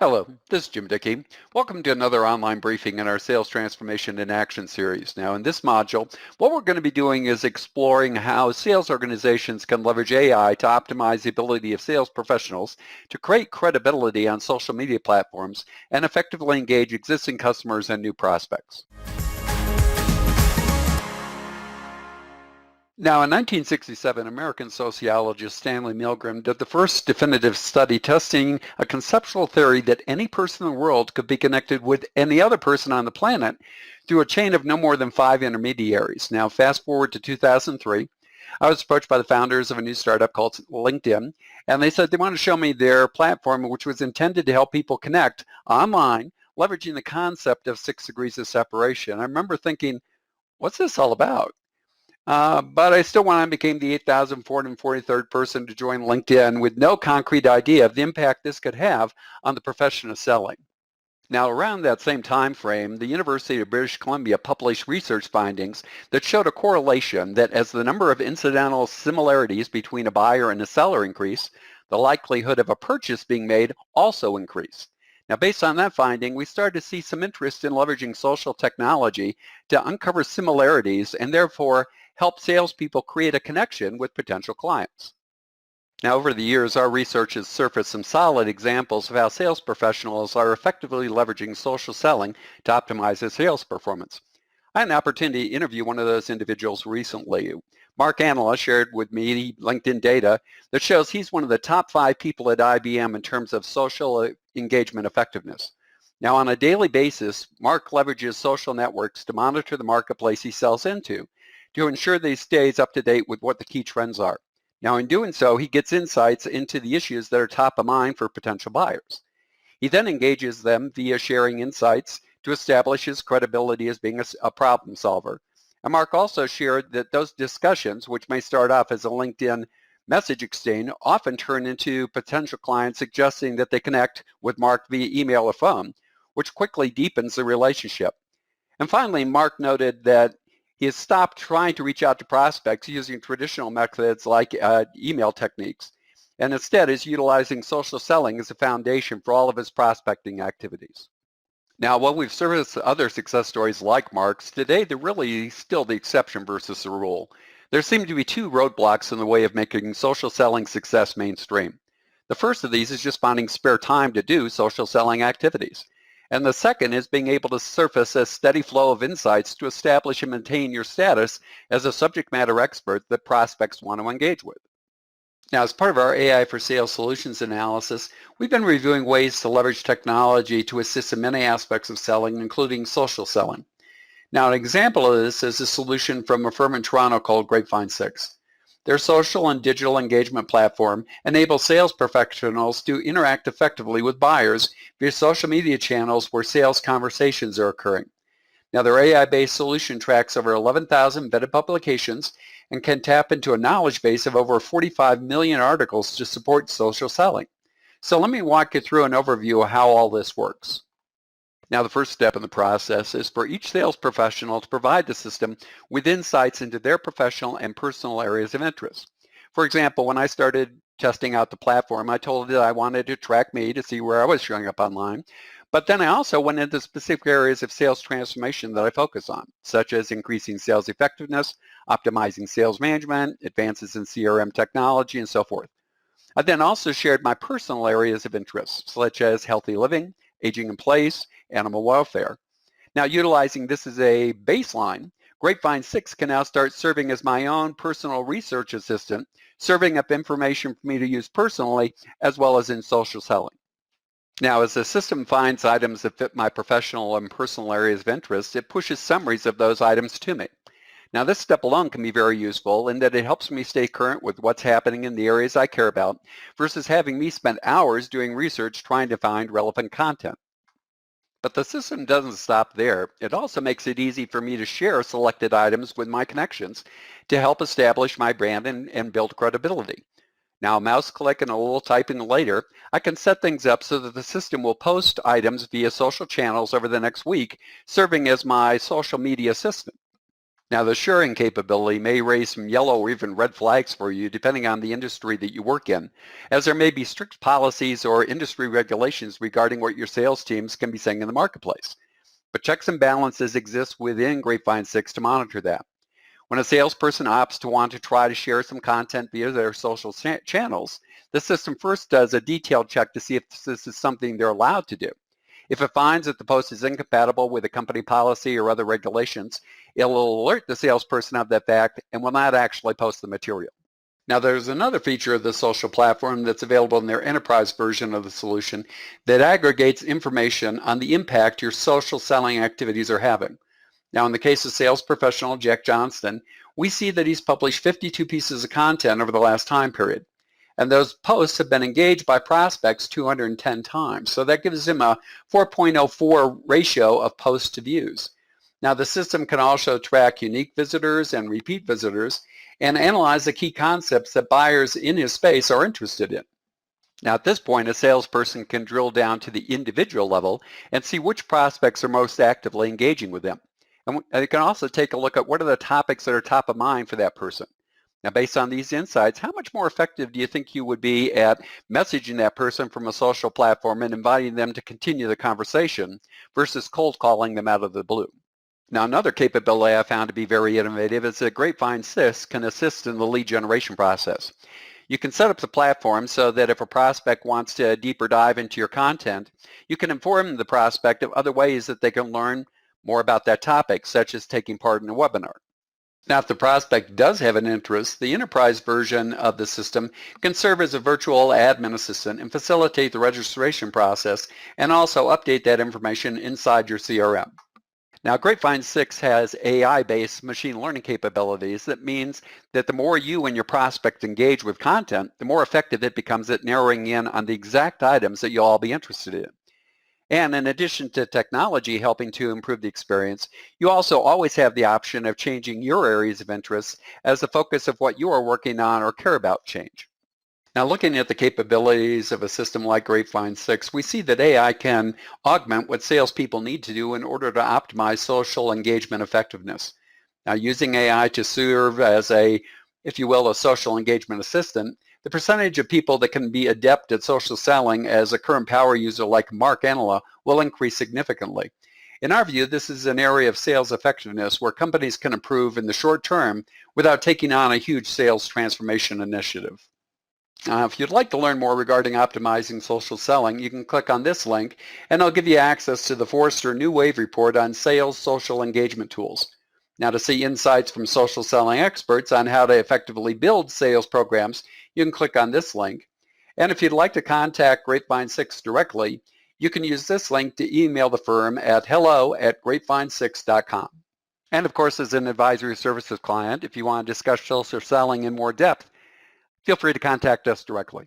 Hello, this is Jim Dickey. Welcome to another online briefing in our Sales Transformation in Action series. Now in this module, what we're going to be doing is exploring how sales organizations can leverage AI to optimize the ability of sales professionals to create credibility on social media platforms and effectively engage existing customers and new prospects. Now, in 1967, American sociologist Stanley Milgram did the first definitive study testing a conceptual theory that any person in the world could be connected with any other person on the planet through a chain of no more than 5 intermediaries. Now, fast forward to 2003, I was approached by the founders of a new startup called LinkedIn, and they said they wanted to show me their platform, which was intended to help people connect online, leveraging the concept of 6 degrees of separation. I remember thinking, what's this all about? But I still went on and became the 8,443rd person to join LinkedIn with no concrete idea of the impact this could have on the profession of selling. Now, around that same time frame, the University of British Columbia published research findings that showed a correlation that as the number of incidental similarities between a buyer and a seller increased, the likelihood of a purchase being made also increased. Now, based on that finding, we started to see some interest in leveraging social technology to uncover similarities and therefore help salespeople create a connection with potential clients. Now, over the years, our research has surfaced some solid examples of how sales professionals are effectively leveraging social selling to optimize their sales performance. I had an opportunity to interview one of those individuals recently. Mark Anala shared with me LinkedIn data that shows he's one of the top 5 people at IBM in terms of social engagement effectiveness. Now, on a daily basis, Mark leverages social networks to monitor the marketplace he sells into to ensure that he stays up to date with what the key trends are. Now, in doing so, he gets insights into the issues that are top of mind for potential buyers. He then engages them via sharing insights to establish his credibility as being a problem solver. And Mark also shared that those discussions, which may start off as a LinkedIn message exchange, often turn into potential clients suggesting that they connect with Mark via email or phone, which quickly deepens the relationship. And finally, Mark noted that he has stopped trying to reach out to prospects using traditional methods like email techniques, and instead is utilizing social selling as a foundation for all of his prospecting activities. Now, while we've serviced other success stories like Mark's, today they're really still the exception versus the rule. There seem to be 2 roadblocks in the way of making social selling success mainstream. The first of these is just finding spare time to do social selling activities. And the second is being able to surface a steady flow of insights to establish and maintain your status as a subject matter expert that prospects want to engage with. Now, as part of our AI for Sales solutions analysis, we've been reviewing ways to leverage technology to assist in many aspects of selling, including social selling. Now, an example of this is a solution from a firm in Toronto called Grapevine 6. Their social and digital engagement platform enables sales professionals to interact effectively with buyers via social media channels where sales conversations are occurring. Now, their AI-based solution tracks over 11,000 vetted publications and can tap into a knowledge base of over 45 million articles to support social selling. So let me walk you through an overview of how all this works. Now, the first step in the process is for each sales professional to provide the system with insights into their professional and personal areas of interest. For example, when I started testing out the platform, I told it that I wanted to track me to see where I was showing up online. But then I also went into specific areas of sales transformation that I focus on, such as increasing sales effectiveness, optimizing sales management, advances in CRM technology, and so forth. I then also shared my personal areas of interest, such as healthy living, aging in place, animal welfare. Now, utilizing this as a baseline, Grapevine 6 can now start serving as my own personal research assistant, serving up information for me to use personally as well as in social selling. Now, as the system finds items that fit my professional and personal areas of interest, it pushes summaries of those items to me. Now, this step alone can be very useful in that it helps me stay current with what's happening in the areas I care about versus having me spend hours doing research trying to find relevant content. But the system doesn't stop there. It also makes it easy for me to share selected items with my connections to help establish my brand and build credibility. Now, a mouse click and a little typing later, I can set things up so that the system will post items via social channels over the next week, serving as my social media assistant. Now, the sharing capability may raise some yellow or even red flags for you depending on the industry that you work in, as there may be strict policies or industry regulations regarding what your sales teams can be saying in the marketplace. But checks and balances exist within Grapevine 6 to monitor that. When a salesperson opts to want to try to share some content via their social channels, the system first does a detailed check to see if this is something they're allowed to do. If it finds that the post is incompatible with a company policy or other regulations, it'll alert the salesperson of that fact and will not actually post the material. Now, there's another feature of the social platform that's available in their enterprise version of the solution that aggregates information on the impact your social selling activities are having. Now, in the case of sales professional Jack Johnston, we see that he's published 52 pieces of content over the last time period. And those posts have been engaged by prospects 210 times. So that gives him a 4.04 ratio of posts to views. Now, the system can also track unique visitors and repeat visitors and analyze the key concepts that buyers in his space are interested in. Now, at this point, a salesperson can drill down to the individual level and see which prospects are most actively engaging with them. And they can also take a look at what are the topics that are top of mind for that person. Now, based on these insights, how much more effective do you think you would be at messaging that person from a social platform and inviting them to continue the conversation versus cold calling them out of the blue? Now, another capability I found to be very innovative is that Grapevine 6 can assist in the lead generation process. You can set up the platform so that if a prospect wants to deeper dive into your content, you can inform the prospect of other ways that they can learn more about that topic, such as taking part in a webinar. Now, if the prospect does have an interest, the enterprise version of the system can serve as a virtual admin assistant and facilitate the registration process and also update that information inside your CRM. Now, Grapevine 6 has AI-based machine learning capabilities. That means that the more you and your prospect engage with content, the more effective it becomes at narrowing in on the exact items that you'll all be interested in. And in addition to technology helping to improve the experience, you also always have the option of changing your areas of interest as the focus of what you are working on or care about change. Now, looking at the capabilities of a system like Grapevine 6, we see that AI can augment what salespeople need to do in order to optimize social engagement effectiveness. Now, using AI to serve as a, if you will, a social engagement assistant, the percentage of people that can be adept at social selling as a current power user like Mark Anala will increase significantly. In our view, this is an area of sales effectiveness where companies can improve in the short term without taking on a huge sales transformation initiative. If you'd like to learn more regarding optimizing social selling, you can click on this link and I'll give you access to the Forrester New Wave report on sales social engagement tools. Now, to see insights from social selling experts on how to effectively build sales programs, you can click on this link. And if you'd like to contact Grapevine 6 directly, you can use this link to email the firm at hello@grapevine6.com. And of course, as an advisory services client, if you want to discuss social selling in more depth, feel free to contact us directly.